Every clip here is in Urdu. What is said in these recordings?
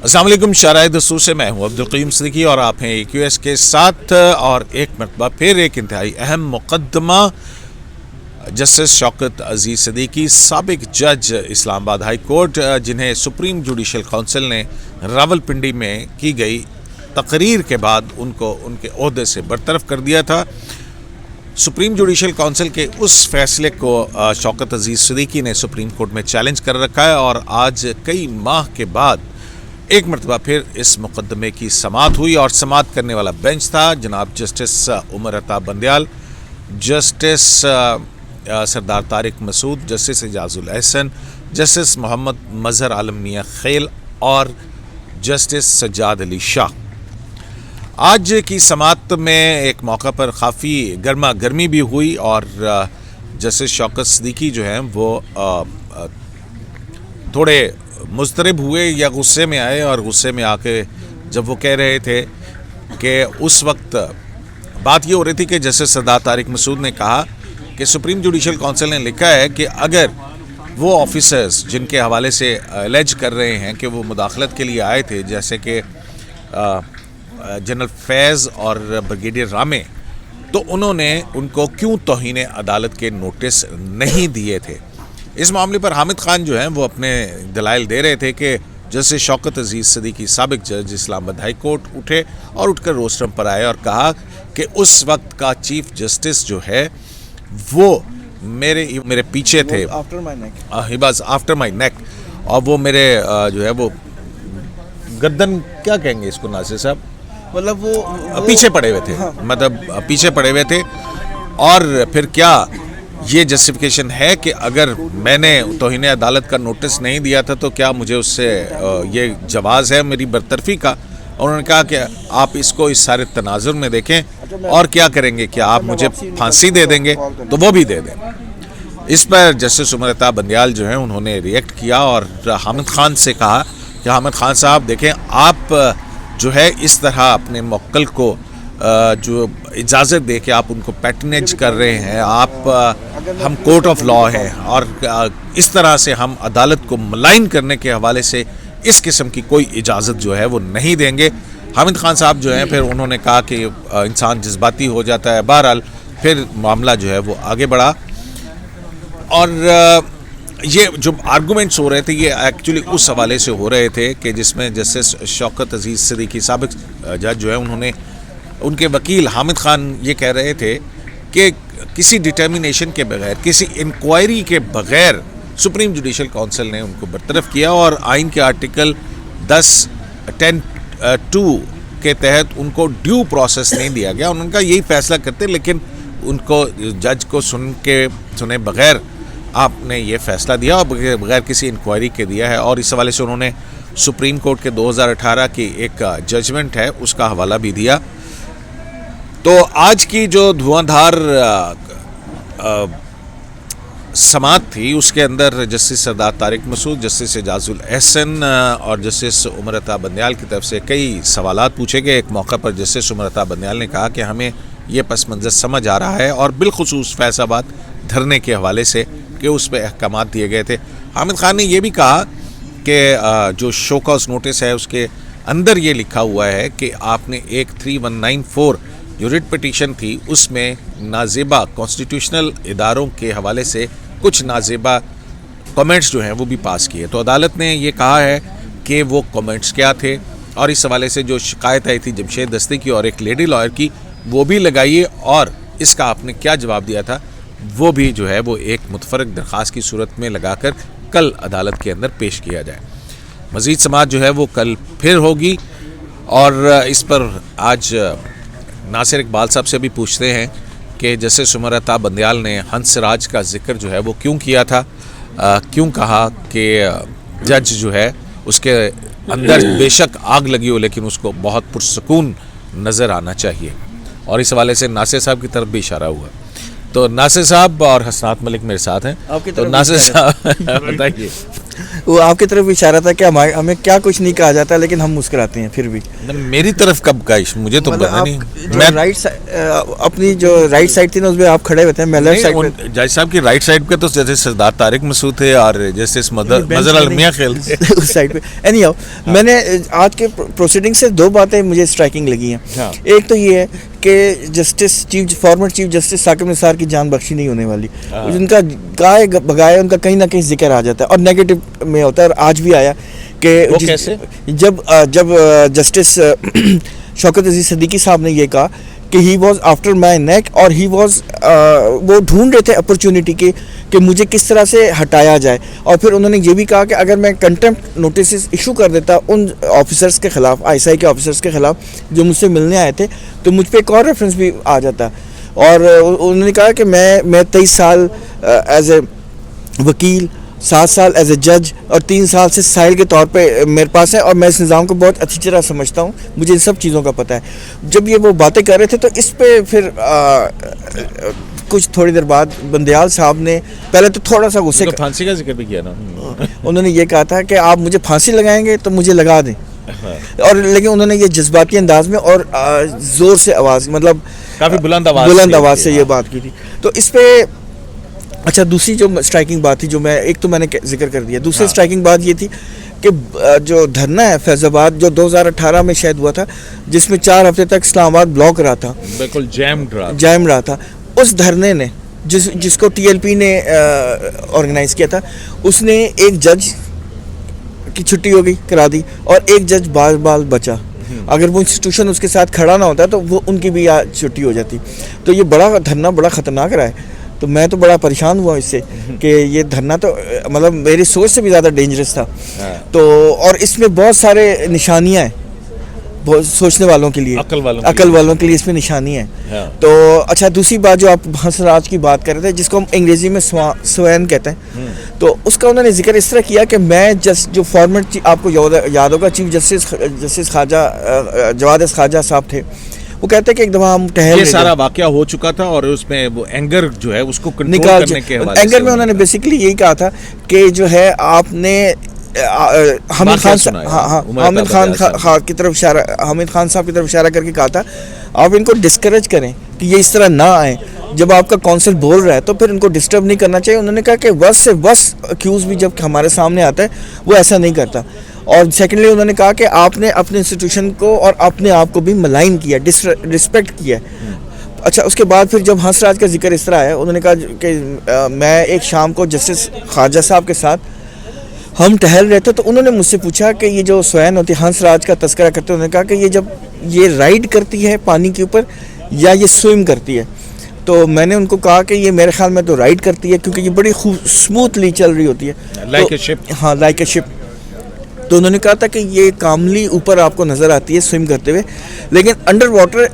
السلام علیکم شارع دستور سے میں ہوں عبدالقیوم صدیقی اور آپ ہیں EQS کے ساتھ، اور ایک مرتبہ پھر ایک انتہائی اہم مقدمہ جسٹس شوکت عزیز صدیقی، سابق جج اسلام آباد ہائی کورٹ، جنہیں سپریم جوڈیشل کونسل نے راولپنڈی میں کی گئی تقریر کے بعد ان کو ان کے عہدے سے برطرف کر دیا تھا۔ سپریم جوڈیشل کونسل کے اس فیصلے کو شوکت عزیز صدیقی نے سپریم کورٹ میں چیلنج کر رکھا ہے، اور آج کئی ماہ کے بعد ایک مرتبہ پھر اس مقدمے کی سماعت ہوئی، اور سماعت کرنے والا بینچ تھا جناب جسٹس عمر عطا بندیال، جسٹس سردار طارق مسعود، جسٹس اعجاز الاحسن، جسٹس محمد مظہر عالم میاں خیل اور جسٹس سجاد علی شاہ۔ آج کی سماعت میں ایک موقع پر کافی گرما گرمی بھی ہوئی، اور جسٹس شوکت صدیقی جو ہیں وہ تھوڑے مضطرب ہوئے یا غصے میں آئے، اور غصے میں آ کے جب وہ کہہ رہے تھے کہ اس وقت بات یہ ہو رہی تھی کہ جسٹس سردار طارق مسعود نے کہا کہ سپریم جوڈیشل کونسل نے لکھا ہے کہ اگر وہ آفیسرز جن کے حوالے سے الیج کر رہے ہیں کہ وہ مداخلت کے لیے آئے تھے، جیسے کہ جنرل فیض اور بریگیڈیئر رامے، تو انہوں نے ان کو کیوں توہین عدالت کے نوٹس نہیں دیے تھے۔ اس معاملے پر حامد خان جو ہیں وہ اپنے دلائل دے رہے تھے کہ جسٹس شوکت عزیز صدیقی سابق جج اسلام آباد ہائی کورٹ اٹھے اور اٹھ کر روسٹرم پر آئے اور کہا کہ اس وقت کا چیف جسٹس جو ہے وہ میرے پیچھے تھے، ہی واز آفٹر مائی نیک، اور وہ میرے جو ہے وہ گردن کیا کہیں گے اس کو ناصر صاحب، مطلب وہ پیچھے پڑے ہوئے تھے، مطلب پیچھے پڑے ہوئے تھے۔ اور پھر کیا یہ جسٹیفیکیشن ہے کہ اگر میں نے توہین عدالت کا نوٹس نہیں دیا تھا تو کیا مجھے اس سے یہ جواز ہے میری برطرفی کا؟ اور انہوں نے کہا کہ آپ اس کو اس سارے تناظر میں دیکھیں، اور کیا کریں گے، کیا آپ مجھے پھانسی دے دیں گے؟ تو وہ بھی دے دیں۔ اس پر جسٹس عمر عطا بندیال جو ہیں انہوں نے ریئیکٹ کیا اور حامد خان سے کہا کہ حامد خان صاحب دیکھیں، آپ جو ہے اس طرح اپنے موکل کو جو اجازت دے کے آپ ان کو پیٹرنیج کر رہے ہیں، ہم کورٹ آف لا ہیں، اور اس طرح سے ہم عدالت کو ملائن کرنے کے حوالے سے اس قسم کی کوئی اجازت جو ہے وہ نہیں دیں گے۔ حامد خان صاحب جو ہیں پھر انہوں نے کہا کہ انسان جذباتی ہو جاتا ہے، بہرحال پھر معاملہ جو ہے وہ آگے بڑھا، اور یہ جو آرگومنٹس ہو رہے تھے یہ ایکچولی اس حوالے سے ہو رہے تھے کہ جس میں جسٹس شوکت عزیز صدیقی سابق جج جو ہے انہوں نے، ان کے وکیل حامد خان یہ کہہ رہے تھے کہ کسی ڈٹرمینیشن کے بغیر، کسی انکوائری کے بغیر سپریم جوڈیشل کونسل نے ان کو برطرف کیا، اور آئین کے آرٹیکل 10(2) کے تحت ان کو ڈیو پروسیس نہیں دیا گیا۔ انہوں نے کہا یہی فیصلہ کرتے، لیکن ان کو جج کو سنے بغیر آپ نے یہ فیصلہ دیا، اور بغیر کسی انکوائری کے دیا ہے۔ اور اس حوالے سے انہوں نے سپریم کورٹ کے 2018 کی ایک ججمنٹ ہے اس کا حوالہ بھی دیا۔ تو آج کی جو دھواں دھار سماعت تھی اس کے اندر جسٹس سردار طارق مسعود، جسٹس اعجاز الاحسن اور جسٹس عمر عطا بندیال کی طرف سے کئی سوالات پوچھے گئے۔ ایک موقع پر جسٹس عمر عطا بندیال نے کہا کہ ہمیں یہ پس منظر سمجھ آ رہا ہے، اور بالخصوص فیض آباد دھرنے کے حوالے سے کہ اس پہ احکامات دیے گئے تھے۔ حامد خان نے یہ بھی کہا کہ جو شو کاز نوٹس ہے اس کے اندر یہ لکھا ہوا ہے کہ آپ نے ایک 3194 جو ریٹ پٹیشن تھی اس میں نازیبا کانسٹیٹیوشنل اداروں کے حوالے سے کچھ نازیبا کمنٹس جو ہیں وہ بھی پاس کیے۔ تو عدالت نے یہ کہا ہے کہ وہ کمنٹس کیا تھے، اور اس حوالے سے جو شکایت آئی تھی جمشید دستی کی اور ایک لیڈی لائر کی وہ بھی لگائیے، اور اس کا آپ نے کیا جواب دیا تھا وہ بھی جو ہے وہ ایک متفرق درخواست کی صورت میں لگا کر کل عدالت کے اندر پیش کیا جائے۔ مزید سماعت جو ہے وہ کل پھر ہوگی، اور اس پر آج ناصر اقبال صاحب سے بھی پوچھتے ہیں کہ جسٹس عمر عطا بندیال نے ہنس راج کا ذکر جو ہے وہ کیوں کیا تھا، کیوں کہا کہ جج جو ہے اس کے اندر بے شک آگ لگی ہو لیکن اس کو بہت پرسکون نظر آنا چاہیے، اور اس حوالے سے ناصر صاحب کی طرف بھی اشارہ ہوا۔ تو ناصر صاحب اور حسنات ملک میرے ساتھ ہیں، تو ناصر صاحب بتائیے۔ وہ آپ کی طرف اشارہ تھا کہ ہمیں کیا کچھ نہیں کہا جاتا لیکن ہم مسکراتے ہیں پھر بھی. میری طرف کب کا مجھے تو پتا نہیں. میں اپنی جو رائٹ سائڈ تھی نا اس پہ آپ کھڑے ہوئے تھے, میں لیفٹ سائڈ پہ. جج صاحب کی رائٹ سائڈ پہ تو جیسے سردار طارق مسعود تھے اور جسٹس مظہر المیاں خیل تھے اس سائڈ پہ. اینی ہاؤ, میں نے آج کے پروسیڈنگ سے 2 باتیں مجھے اسٹرائکنگ لگی ہیں. ایک تو یہ ہے کہ farmer chief justice Saqib Nisar کی جان بخشی نہیں ہونے والی. ان کا گائے بگائے ان کا کہیں نہ کہیں ذکر آ جاتا ہے اور نیگیٹو میں ہوتا ہے, اور آج بھی آیا کہ جب جسٹس شوکت عزیز صدیقی صاحب نے یہ کہا کہ ہی واز آفٹر مائی نیک, اور وہ ڈھونڈ رہے تھے اپرچونٹی کی کہ مجھے کس طرح سے ہٹایا جائے. اور پھر انہوں نے یہ بھی کہا کہ اگر میں کنٹمپٹ نوٹسز ایشو کر دیتا ان آفیسرس کے خلاف, آئی ایس آئی کے آفیسرس کے خلاف جو مجھ سے ملنے آئے تھے, تو مجھ پہ ایک اور ریفرنس بھی آ جاتا. اور انہوں نے کہا کہ میں 23 سال ایز اے وکیل, 7 سال ایز اے جج اور 3 سال سے سائل کے طور پہ میرے پاس ہے, اور میں اس نظام کو بہت اچھی طرح سمجھتا ہوں, مجھے ان سب چیزوں کا پتہ ہے. جب یہ وہ باتیں کر رہے تھے تو اس پہ پھر کچھ تھوڑی دیر بعد بندیال صاحب نے پہلے تو تھوڑا سا غصے کا پھانسی کا ذکر بھی کیا نا, انہوں نے یہ کہا تھا کہ آپ مجھے پھانسی لگائیں گے تو مجھے لگا دیں, اور لیکن انہوں نے یہ جذباتی انداز میں اور زور سے آواز, مطلب کافی بلند آواز سے یہ بات کی تھی. تو اس پہ اچھا دوسری جو اسٹرائکنگ بات تھی, جو ایک تو میں نے ذکر کر دیا, دوسری اسٹرائکنگ بات یہ تھی کہ جو دھرنا ہے فیض آباد جو 2018 میں شاید ہوا تھا, جس میں 4 ہفتے تک اسلام آباد بلاک رہا تھا, بالکل جیم رہا تھا, اس دھرنے نے جس کو ٹی ایل پی نے آرگنائز کیا تھا, اس نے ایک جج کی چھٹی ہو گئی کرا دی اور ایک جج بال بچا. اگر وہ انسٹیٹیوشن اس کے ساتھ کھڑا نہ ہوتا تو وہ ان کی بھی چھٹی ہو جاتی. تو یہ بڑا دھرنا بڑا خطرناک رہا ہے. تو میں تو بڑا پریشان ہوا اس سے کہ یہ دھرنا تو مطلب میری سوچ سے بھی زیادہ ڈینجرس تھا. تو اور اس میں بہت سارے نشانیاں ہیں, بہت سوچنے والوں کے لیے, عقل والوں کے لیے اس میں نشانی ہے. تو اچھا دوسری بات جو آپ ہنس راج کی بات کر رہے تھے, جس کو ہم انگریزی میں سوین کہتے ہیں, تو اس کا انہوں نے ذکر اس طرح کیا کہ میں جو فارمر آپ کو یاد ہوگا چیف جسٹس خواجہ جواد خواجہ صاحب تھے, وہ کہتے ہیں کہ ایک دفعہ ہم ٹہل, یہ سارا واقعہ ہو چکا تھا اور اس میں وہ اینگر جو ہے اس کو کنٹرول کرنے کے حوالے سے اینگر میں انہوں نے بیسیکلی یہی کہا تھا کہ جو ہے آپ نے حامد خان کی طرف اشارہ, حامد خان صاحب کی طرف اشارہ کر کے کہا تھا آپ ان کو ڈسکریج کریں کہ یہ اس طرح نہ آئیں. جب آپ کا کونسل بول رہا ہے تو پھر ان کو ڈسٹرب نہیں کرنا چاہیے. انہوں نے کہا کہ وس سے وس اکیوز بھی جب ہمارے سامنے آتا ہے وہ ایسا نہیں کرتا. اور سیکنڈلی انہوں نے کہا کہ آپ نے اپنے انسٹیٹیوشن کو اور اپنے آپ کو بھی ملائن کیا, ڈسپیکٹ کیا. اچھا اس کے بعد پھر جب ہنس راج کا ذکر اس طرح آیا, انہوں نے کہا کہ میں ایک شام کو جسٹس خواجہ صاحب کے ساتھ ہم ٹہل رہے تھے, تو انہوں نے مجھ سے پوچھا کہ یہ جو سوین ہوتی ہے, ہنس راج کا تذکرہ کرتے, انہوں نے کہا کہ یہ جب یہ رائڈ کرتی ہے پانی کے اوپر یا یہ سوئم کرتی ہے. تو میں نے ان کو کہا کہ یہ میرے خیال میں تو رائڈ کرتی ہے کیونکہ یہ بڑی اسموتھلی چل رہی ہوتی ہے, لائک اے شپ. ہاں لائک اے شپ. تو انہوں نے کہا تھا کہ یہ کاملی اوپر آپ کو نظر آتی ہے سوئم کرتے ہوئے, لیکن under water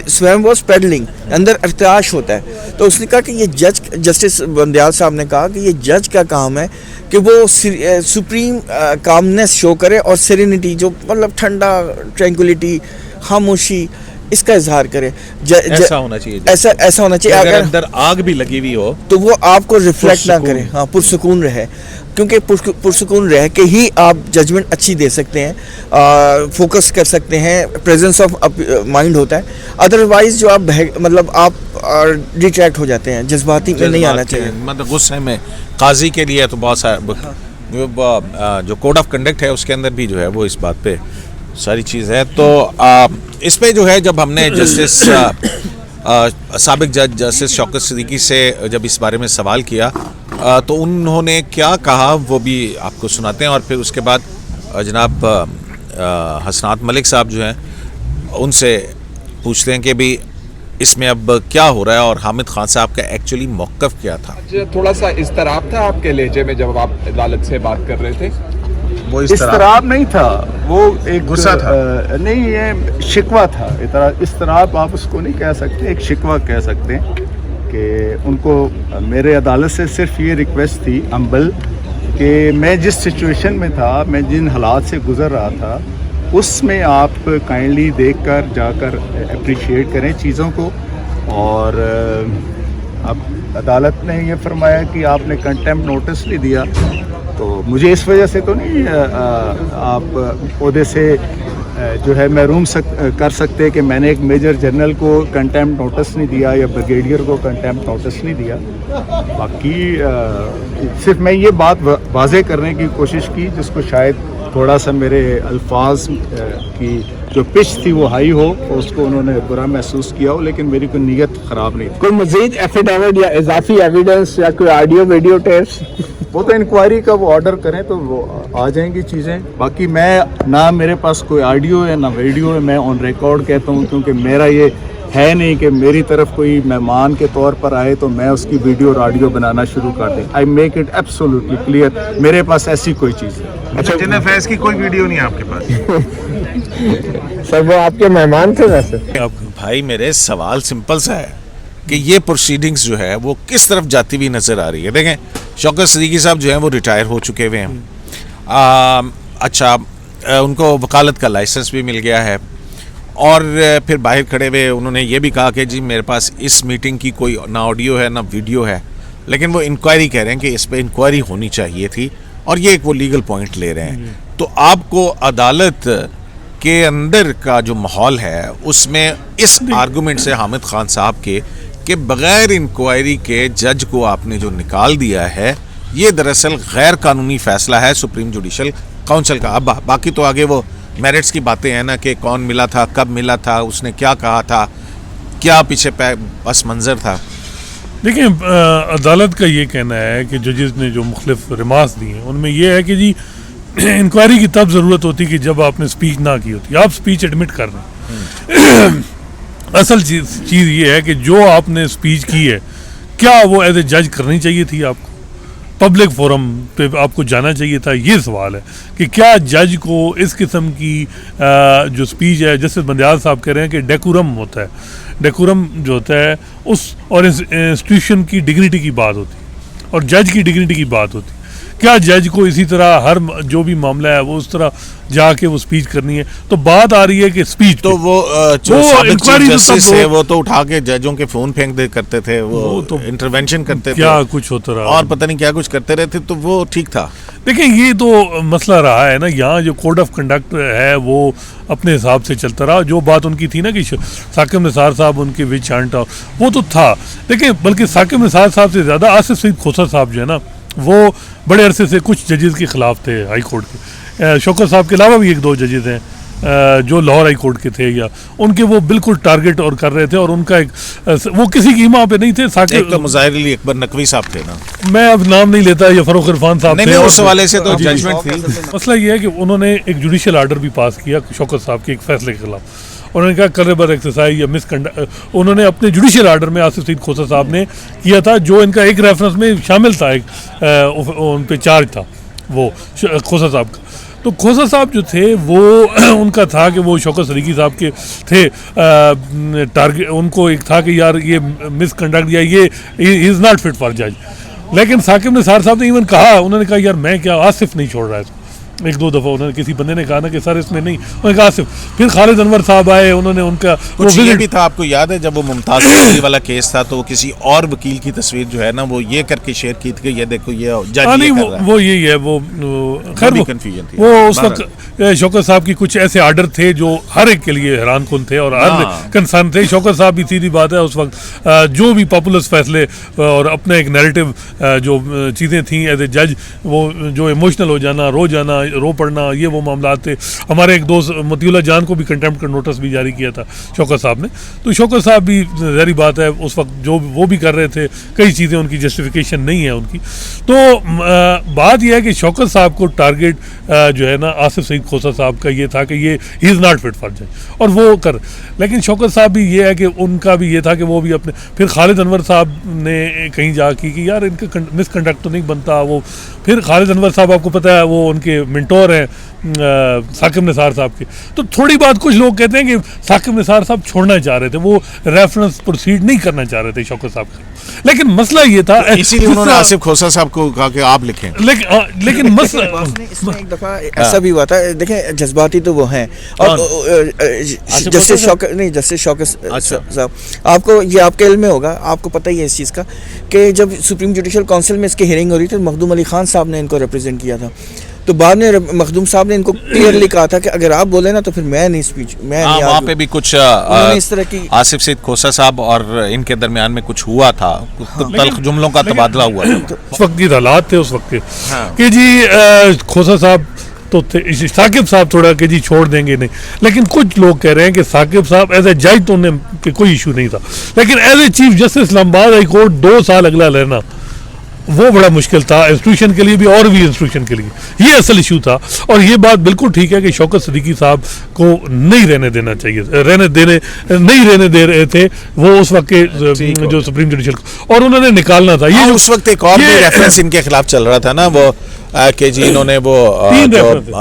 swim was paddling, اندر ارتعاش ہوتا ہے. تو اس نے کہا کہ یہ جسٹس بندیال صاحب نے کہا کہ یہ جج کا کام ہے کہ وہ سپریم کامنس شو کرے اور سیرینٹی, جو مطلب ٹھنڈا, ٹرینکولیٹی, خاموشی, اس کا اظہار کرے. ایسا ہونا چاہیے, ایسا ہونا چاہیے. اگر اندر آگ بھی لگی ہوئی ہو تو وہ آپ کو ریفلیکٹ نہ کرے, ہاں پرسکون رہے, کیونکہ پرسکون رہ کے ہی آپ ججمنٹ اچھی دے سکتے ہیں, فوکس کر سکتے ہیں, پریزنس آف مائنڈ ہوتا ہے. ادروائز جو آپ مطلب آپ ڈیٹریکٹ ہو جاتے ہیں, جذباتی میں نہیں آنا چاہیے. مطلب غصے میں قاضی کے لیے تو بہت سارا جو کوڈ آف کنڈکٹ ہے اس کے اندر بھی جو ہے وہ اس بات پہ ساری چیز ہے. تو اس پہ جو ہے جب ہم نے جسٹس سابق جج جسٹس شوکت صدیقی سے جب اس بارے میں سوال کیا تو انہوں نے کیا کہا وہ بھی آپ کو سناتے ہیں, اور پھر اس کے بعد جناب حسنات ملک صاحب جو ہیں ان سے پوچھتے ہیں کہ بھی اس میں اب کیا ہو رہا ہے اور حامد خان صاحب کا ایکچولی موقف کیا تھا. تھوڑا سا اضطراب تھا آپ کے لہجے میں جب آپ عدالت سے بات کر رہے تھے. وہ اضطراب نہیں تھا, وہ ایک غصہ تھا, نہیں یہ شکوہ تھا. اضطراب آپ اس کو نہیں کہہ سکتے, ایک شکوہ کہہ سکتے ہیں کہ ان کو میرے عدالت سے صرف یہ ریکویسٹ تھی امبل کہ میں جس سچویشن میں تھا, میں جن حالات سے گزر رہا تھا, اس میں آپ کائنڈلی دیکھ کر جا کر اپریشیٹ کریں چیزوں کو. اور اب عدالت نے یہ فرمایا کہ آپ نے کنٹیمپٹ نوٹس نہیں دیا, تو مجھے اس وجہ سے تو نہیں آپ عہدے سے جو ہے محروم کر سکتے کہ میں نے ایک میجر جنرل کو کنٹیمپٹ نوٹس نہیں دیا یا بریگیڈیئر کو کنٹیمپٹ نوٹس نہیں دیا. باقی صرف میں یہ بات واضح کرنے کی کوشش کی جس کو شاید تھوڑا سا میرے الفاظ کی جو پچ تھی وہ ہائی ہو, اس کو انہوں نے برا محسوس کیا ہو, لیکن میری کوئی نیت خراب نہیں تھی. کوئی مزید ایفیڈیوٹ یا اضافی ایویڈنس یا کوئی آڈیو ویڈیو ٹیپس؟ وہ تو انکوائری کا وہ آرڈر کریں تو وہ آ جائیں گی چیزیں. باقی میں نہ میرے پاس کوئی آڈیو ہے نہ ویڈیو ہے, میں آن ریکارڈ کہتا ہوں کیونکہ میرا یہ ہے نہیں کہ میری طرف کوئی مہمان کے طور پر آئے تو میں اس کی ویڈیو اور آڈیو بنانا شروع کر دیں. I make it absolutely clear, میرے پاس ایسی کوئی چیز ہے. اچھا, جنہیں فیض کی کوئی ویڈیو نہیں آپ کے پاس؟ سر وہ آپ کے مہمان تھے ویسے؟ بھائی میرے سوال سمپل سا ہے کہ یہ پروسیڈنگز جو ہے وہ کس طرف جاتی ہوئی نظر آ رہی ہے. دیکھیں شوکت صدیقی صاحب جو ہیں وہ ریٹائر ہو چکے ہوئے ہیں. اچھا, ان کو وکالت کا لائسنس بھی مل گیا ہے, اور پھر باہر کھڑے ہوئے انہوں نے یہ بھی کہا کہ جی میرے پاس اس میٹنگ کی کوئی نہ آڈیو ہے نہ ویڈیو ہے, لیکن وہ انکوائری کہہ رہے ہیں کہ اس پہ انکوائری ہونی چاہیے تھی, اور یہ ایک وہ لیگل پوائنٹ لے رہے ہیں. تو آپ کو عدالت کے اندر کا جو ماحول ہے اس میں اس آرگومنٹ سے حامد خان صاحب کے کہ بغیر انکوائری کے جج کو آپ نے جو نکال دیا ہے, یہ دراصل غیر قانونی فیصلہ ہے سپریم جوڈیشل کونسل کا. اب باقی تو آگے وہ میرٹس کی باتیں ہیں نا کہ کون ملا تھا, کب ملا تھا, اس نے کیا کہا تھا, کیا پیچھے پس منظر تھا. دیکھیں عدالت کا یہ کہنا ہے کہ ججز نے جو مختلف ریمارکس دی ہیں ان میں یہ ہے کہ جی انکوائری کی تب ضرورت ہوتی کہ جب آپ نے سپیچ نہ کی ہوتی. آپ سپیچ ایڈمٹ کر رہے ہیں. اصل چیز یہ ہے کہ جو آپ نے سپیچ کی ہے کیا وہ ایز اے جج کرنی چاہیے تھی, آپ کو پبلک فورم پہ آپ کو جانا چاہیے تھا. یہ سوال ہے کہ کیا جج کو اس قسم کی جو سپیچ ہے, جیسے بندیال صاحب کہہ رہے ہیں کہ ڈیکورم ہوتا ہے, ڈیکورم جو ہوتا ہے اس اور انسٹیٹیوشن کی ڈگنیٹی کی بات ہوتی ہے اور جج کی ڈگنیٹی کی بات ہوتی ہے. کیا جج کو اسی طرح ہر جو بھی معاملہ ہے وہ اس طرح جا کے وہ سپیچ کرنی ہے؟ تو بات آ رہی ہے کہ سپیچ تو وہ انکوائری جسٹس ہے وہ تو اٹھا کے ججوں کے فون پھینک دے کرتے تھے, وہ تو انٹروینشن کرتے تھے, کیا کچھ ہوتا رہا اور پتہ نہیں کیا کچھ کرتے رہتے, تو وہ ٹھیک تھا. دیکھیں یہ تو مسئلہ رہا ہے نا, یہاں جو کوڈ آف کنڈکٹ ہے وہ اپنے حساب سے چلتا رہا. جو بات ان کی تھی نا کہ ثاقب نثار صاحب ان کے وچ ہنٹ, وہ تو تھا. دیکھیں بلکہ ثاقب نثار صاحب سے زیادہ آصف سعید کھوسر صاحب جو ہے نا وہ بڑے عرصے سے کچھ ججز کے خلاف تھے ہائی کورٹ کے. شوکت صاحب کے علاوہ بھی ایک دو ججز ہیں جو لاہور ہائی کورٹ کے تھے, یا ان کے وہ بالکل ٹارگٹ اور کر رہے تھے, اور ان کا ایک وہ کسی کی وہاں پہ نہیں تھے. ایک تو مظاہر علی اکبر نقوی صاحب تھے نا, میں اب نام نہیں لیتا, یا فروخ عرفان صاحب تھے. اس حوالے سے تو ججمنٹ تھی. مسئلہ یہ ہے کہ انہوں نے ایک جوڈیشل آرڈر بھی پاس کیا شوکت صاحب کے ایک فیصلے کے خلاف. انہوں نے کہا کلریبل ایکسرسائز یا مس کنڈکٹ, انہوں نے اپنے جوڈیشل آرڈر میں آصف سعید کھوسر صاحب نے کیا تھا, جو ان کا ایک ریفرنس میں شامل تھا, ایک ان پہ چارج تھا وہ کھوسر صاحب کا. تو کھوسر صاحب جو تھے وہ ان کا تھا کہ وہ شوکت صدیقی صاحب کے تھے ٹارگیٹ, ان کو ایک تھا کہ یار یہ مس کنڈکٹ یا یہ از ناٹ فٹ فار جج. لیکن ثاقب نثار صاحب نے ایون کہا, انہوں نے کہا یار میں کیا آصف نہیں چھوڑ رہا ہے. ایک دو دفعہ انہوں نے کسی بندے نے کہا نا کہ سر اس میں نہیں, انہوں نے کہا آصف. پھر خالد انور صاحب آئے, انہوں نے ان کا کچھ یہ بھی تھا, آپ کو یاد ہے جب وہ ممتاز قادری والا کیس تھا تو کسی اور وکیل کی تصویر جو ہے نا وہ یہ کر کے شیئر کی تھی کہ یہ دیکھو یہ جج یہ کر رہا ہے. وہ یہی ہے, وہ خیر کنفیوژن تھی. وہ اس وقت شوکت صاحب کی کچھ ایسے آرڈر تھے جو ہر ایک کے لیے حیران کن تھے اور ہر کنسرن تھے. شوکت صاحب بھی سیدھی بات ہے اس وقت جو بھی پاپولرس فیصلے اور اپنا ایک نیریٹو جو چیزیں تھیں ایز اے جج, وہ جو ایموشنل ہو جانا, رو پڑنا, یہ وہ معاملات تھے. ہمارے ایک دوست مطیع اللہ جان کو بھی کنٹیمپٹ کا نوٹس بھی جاری کیا تھا شوکت صاحب نے. تو شوکت صاحب بھی ظاہری بات ہے اس وقت جو وہ بھی کر رہے تھے, کئی چیزیں ان کی جسٹیفیکیشن نہیں ہے ان کی. تو بات یہ ہے کہ شوکت صاحب کو ٹارگیٹ جو ہے نا آصف سعید کھوسر صاحب کا یہ تھا کہ یہ ہی از ناٹ فٹ فار جج, اور وہ کر. لیکن شوکت صاحب بھی یہ ہے کہ ان کا بھی یہ تھا کہ وہ بھی اپنے, پھر خالد انور صاحب نے کہیں جا کی کہ یار ان کا مس کنڈکٹ تو نہیں بنتا. وہ پھر خالد انور صاحب آپ کو پتہ ہے وہ ان کے منٹور ہیں ثاقب نثار صاحب کے. تو تھوڑی بات کچھ لوگ کہتے ہیں کہ ثاقب نثار صاحب چھوڑنا چاہ رہے تھے, وہ ریفرنس پروسیڈ نہیں کرنا چاہ رہے تھے شوکت صاحب کے. لیکن مسئلہ یہ تھا اسی لیے انہوں نے آصف کھوسہ صاحب کو کہا کہ آپ لکھیں. لیکن مسئلہ اس میں ایک دفعہ ایسا بھی ہوا تھا, دیکھیں جذباتی تو وہ ہیں, اور جسٹس شوکت صاحب, آپ کو یہ آپ کے علم میں ہوگا, آپ کو پتہ ہی ہے اس چیز کا کہ جب سپریم جوڈیشل کونسل میں اس کی ہیئرنگ ہو رہی تھی, مخدوم علی خان صاحب نے ان کو ریپرزینٹ کیا تھا, تو بعد میں مخدوم صاحب نے ان کو کلیئرلی کہا تھا کہ اگر آپ بولیں نا تو پھر میں نہیں اسپیچ, میں نہیں. وہاں پہ بھی کچھ اس طرح کی آصف سعید کھوسہ صاحب اور ان کے درمیان میں کچھ ہوا تھا, تلخ جملوں کا تبادلہ ہوا تھا. اس وقت کے حالات تھے اس وقت کے کہ جی کھوسہ صاحب تو تھے, ثاقب صاحب تھوڑا کہ جی چھوڑ دیں گے نہیں, لیکن کچھ لوگ کہہ رہے ہیں کہ ثاقب صاحب ایز اے جج تو انہیں کوئی ایشو نہیں تھا, لیکن ایز اے چیف جسٹس اسلام آباد ہائی کورٹ 2 سال اگلا لینا وہ بڑا مشکل تھا انسٹیٹیوشن کے لیے بھی اور بھی انسٹیٹیوشن کے لیے, یہ اصل ایشو تھا. اور یہ بات بالکل ٹھیک ہے کہ شوکت صدیقی صاحب کو نہیں رہنے دینا چاہیے, نہیں رہنے دے رہے تھے وہ اس وقت کے جو سپریم جوڈیشل, اور انہوں نے نکالنا تھا. یہ اس وقت ایک اور بھی ریفرنس ان کے خلاف چل رہا تھا نا, وہ کہ جی انہوں نے وہ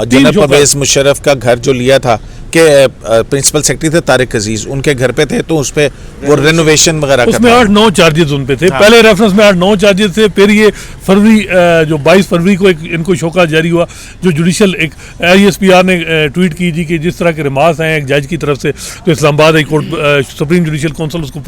جنرل پرویز مشرف کا گھر جو لیا تھا, کہ پرنسپل سیکرٹری تھے طارق عزیز, ان کے گھر پہ تھے, تو اس پہ وہ رینوویشن وغیرہ اس میں 8-9 چارجز ان پہ تھے. پہلے ریفرنس میں 8-9 چارجز تھے, پھر یہ فروری جو 22 فروری کو ان کو شوکات جاری ہوا, جو جوڈیشل ایک ISPR نے ٹویٹ کی جی کہ جس طرح کے ریمارکس ہیں ایک جج کی طرف سے تو Islamabad High Court Supreme Judicial Council اس کو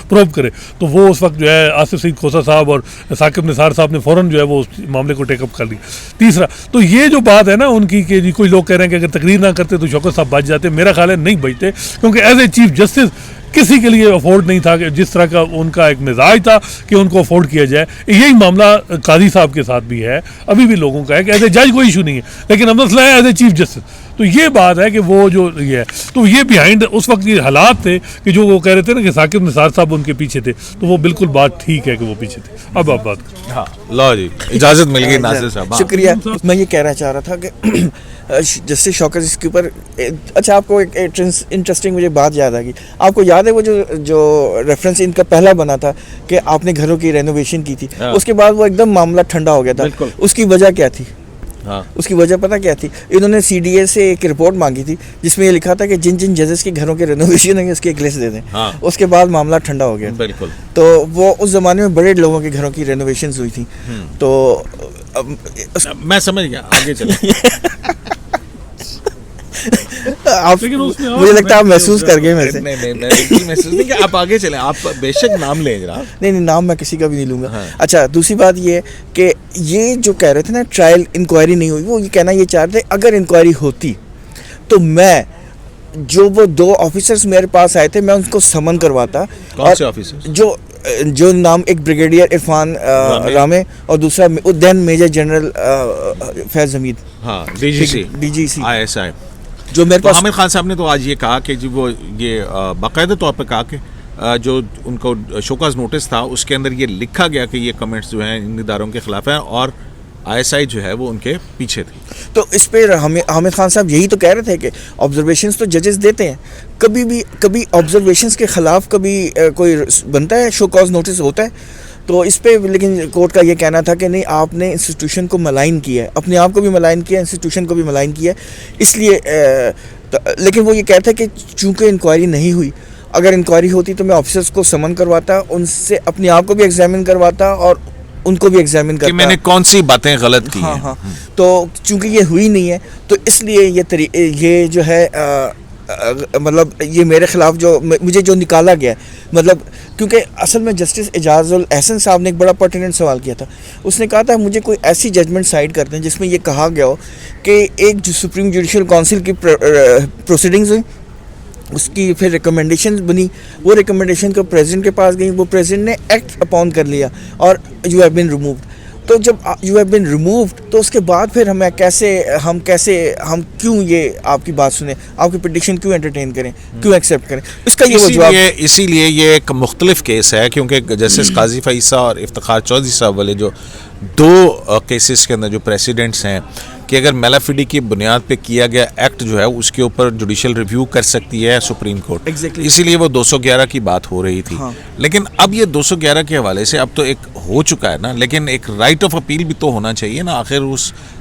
پروو کرے, تو وہ اس وقت جو ہے آصف سعید کھوسہ صاحب اور ثاقب نثار صاحب نے فوراً جو ہے وہ اس معاملے کو ٹیک اپ کر لیا. تیسرا تو یہ جو بات ہے نا ان کی کہ کوئی لوگ کہہ رہے ہیں کہ اگر تقریر نہ کرتے تو شوکت صاحب بچ جاتے, میرا خیال ہے نہیں بچتے, کیونکہ ایز اے چیف جسٹس کسی کے لیے افورڈ نہیں تھا کہ جس طرح کا ان کا ایک مزاج تھا کہ ان کو افورڈ کیا جائے. یہی معاملہ قاضی صاحب کے ساتھ بھی ہے, ابھی بھی لوگوں کا ہے کہ ایز اے جج کوئی ایشو نہیں ہے, لیکن اب مسئلہ ہے ایز اے چیف جسٹس. تو یہ بات ہے کہ وہ جو یہ ہے, تو یہ بیہائنڈ اس وقت یہ حالات تھے کہ جو وہ کہہ رہے تھے نا کہ ثاقب نثار صاحب ان کے پیچھے تھے, تو وہ بالکل بات ٹھیک ہے کہ وہ پیچھے تھے. اب آپ بات کریں. ہاں لو جی اجازت مل گئی ناصر صاحب. شکریہ. میں یہ کہنا چاہ رہا تھا کہ جسٹس شوکت اس کے اوپر, اچھا آپ کو ایک انٹرسٹنگ مجھے بات یاد آ گئی. آپ کو یاد ہے وہ جو ریفرنس ان کا پہلا بنا تھا کہ آپ نے گھروں کی رینوویشن کی تھی, اس کے بعد وہ ایک دم معاملہ ٹھنڈا ہو گیا تھا. اس کی وجہ کیا تھی؟ اس کی وجہ پتہ کیا تھی؟ انہوں نے CDA سے ایک رپورٹ مانگی تھی جس میں یہ لکھا تھا کہ جن جن ججز کے گھروں کے رینوویشن ہیں اس کی ایک لسٹ دے دیں. اس کے بعد معاملہ ٹھنڈا ہو گیا. بالکل. تو وہ اس زمانے میں بڑے لوگوں کے گھروں کی رینوویشنز ہوئی تھیں. تو میں سمجھ گیا, آگے چلیں. آپ مجھے لگتا ہے آپ محسوس کر گئے میں سے. نہیں محسوس نہیں, کہ آپ آگے چلیں, آپ بے شک نام لیں جناب. نہیں نام میں کسی کا بھی نہیں لوں گا. اچھا دوسری بات یہ ہے کہ یہ جو کہہ رہے تھے نا ٹرائل انکوائری نہیں ہوئی, وہ یہ کہنا یہ چاہ رہے تھے اگر انکوائری ہوتی تو میں جو وہ 2 آفیسرز میرے پاس آئے تھے میں ان کو سمن کرواتا. کون سے آفیسر؟ جو نام, ایک بریگیڈیئر عرفان رامے اور دوسرا دین میجر جنرل فیض حمید, ہاں DGC ISI. جو میرے پاس حامد خان صاحب نے تو آج یہ کہا کہ جی وہ یہ باقاعدہ طور پہ کہا کہ جو ان کو شوکاز نوٹس تھا اس کے اندر یہ لکھا گیا کہ یہ کمنٹس جو ہیں ان اداروں کے خلاف ہیں, اور ISI جو ہے وہ ان کے پیچھے تھی. تو اس پہ حامد خان صاحب یہی تو کہہ رہے تھے کہ آبزرویشنز تو ججز دیتے ہیں, کبھی آبزرویشنز کے خلاف کبھی کوئی بنتا ہے شو کاز نوٹس ہوتا ہے. تو اس پہ لیکن کورٹ کا یہ کہنا تھا کہ نہیں, آپ نے انسٹیٹیوشن کو ملائن کیا ہے, اپنے آپ کو بھی ملائن کیا, انسٹیٹیوشن کو بھی ملائن کیا, اس لیے لیکن وہ یہ کہتا ہے کہ چونکہ انکوائری نہیں ہوئی, اگر انکوائری ہوتی تو میں آفیسرز کو سمن کرواتا, ان سے اپنے آپ کو بھی ایگزامن کرواتا اور ان کو بھی ایگزامن کرتا کہ میں نے کون سی باتیں غلط کی ہیں. ہاں. تو چونکہ یہ ہوئی نہیں ہے تو اس لیے یہ جو ہے مطلب یہ میرے خلاف جو مجھے جو نکالا گیا مطلب, کیونکہ اصل میں جسٹس اعجاز الاحسن صاحب نے ایک بڑا پرٹیننٹ سوال کیا تھا. اس نے کہا تھا مجھے کوئی ایسی ججمنٹ سائڈ کرتے ہیں جس میں یہ کہا گیا ہو کہ ایک جو سپریم جوڈیشل کونسل کی پروسیڈنگز ہوئی, اس کی پھر ریکمنڈیشن بنی, وہ ریکمنڈیشن کو پریزیڈنٹ کے پاس گئی, وہ پریزیڈنٹ نے ایکٹ اپون کر لیا اور یو ہیو بین ریمووڈ. تو جب یو ہیو بین ریمووڈ تو اس کے بعد پھر ہم کیوں یہ آپ کی بات سنیں, آپ کی پٹیشن کیوں انٹرٹین کریں, کیوں ایکسیپٹ کریں. اس کا یہ جواب, اسی لیے یہ ایک مختلف کیس ہے, کیونکہ جسٹس قاضی فائیسا اور افتخار چودھری صاحب والے جو 2 کیسز کے اندر جو پریسیڈنٹس ہیں کہ اگر میلافیڈی کی بنیاد پہ کیا گیا ایکٹ جو ہے اس کے اوپر جوڈیشل ریویو کر سکتی ہے سپریم کورٹ, اسی لیے وہ 211 کی بات ہو رہی تھی. لیکن اب یہ 211 کے حوالے سے اب تو ایک ہو چکا ہے نا, لیکن ایک رائٹ آف اپیل بھی تو ہونا چاہیے نا. آخر اس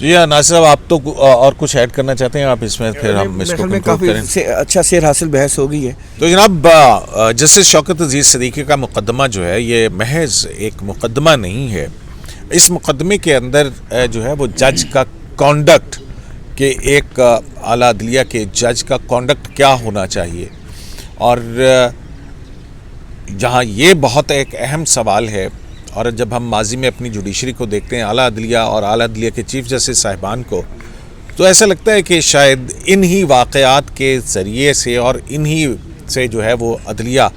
جی ہاں ناصر صاحب آپ تو اور کچھ ایڈ کرنا چاہتے ہیں آپ اس میں پھر ہم اس کو میں کنکلوڈ کافی کریں. اچھا سیر حاصل بحث ہو گئی ہے. تو جناب جسٹس شوکت عزیز صدیقی کا مقدمہ جو ہے یہ محض ایک مقدمہ نہیں ہے. اس مقدمے کے اندر جو ہے وہ جج کا کانڈکٹ کہ ایک اعلیٰ عدلیہ کے جج کا کانڈکٹ کیا ہونا چاہیے، اور جہاں یہ بہت ایک اہم سوال ہے. اور جب ہم ماضی میں اپنی جوڈیشری کو دیکھتے ہیں اعلیٰ عدلیہ اور اعلیٰ عدلیہ کے چیف جسٹس صاحبان کو، تو ایسا لگتا ہے کہ شاید انہی واقعات کے ذریعے سے اور انہی سے جو ہے وہ عدلیہ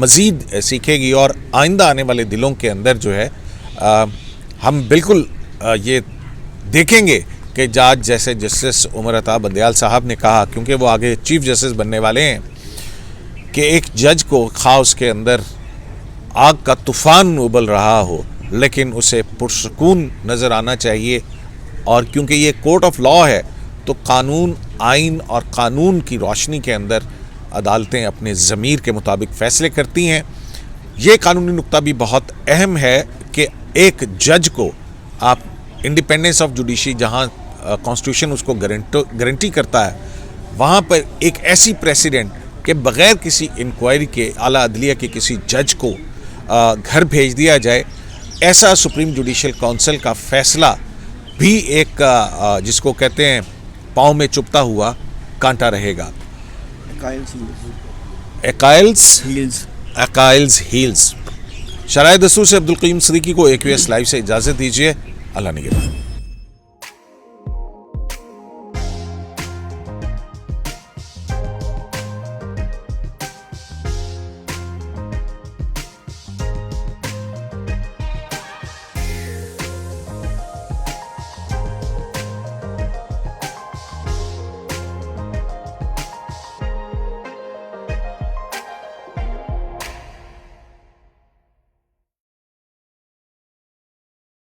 مزید سیکھے گی، اور آئندہ آنے والے دلوں کے اندر جو ہے ہم بالکل یہ دیکھیں گے کہ جج جیسے جسٹس عمر عطا بندیال صاحب نے کہا، کیونکہ وہ آگے چیف جسٹس بننے والے ہیں، کہ ایک جج کو خواہ اس کے اندر آگ کا طوفان ابل رہا ہو لیکن اسے پرسکون نظر آنا چاہیے. اور کیونکہ یہ کورٹ آف لا ہے تو قانون، آئین اور قانون کی روشنی کے اندر عدالتیں اپنے ضمیر کے مطابق فیصلے کرتی ہیں. یہ قانونی نقطہ بھی بہت اہم ہے کہ ایک جج کو آپ انڈیپینڈنس آف جوڈیشری جہاں کانسٹیٹیوشن اس کو گارنٹی کرتا ہے، وہاں پر ایک ایسی پریسیڈنٹ کہ بغیر کسی انکوائری کے اعلیٰ عدلیہ کے کسی جج کو گھر بھیج دیا جائے، ایسا سپریم جوڈیشل کونسل کا فیصلہ بھی ایک جس کو کہتے ہیں پاؤں میں چبھتا ہوا کانٹا رہے گا. ایکائلز ہیلز. شرائع دستور سے عبدالقیوم صدیقی کو AQS لائیو سے اجازت دیجیے. اللہ نگہبان.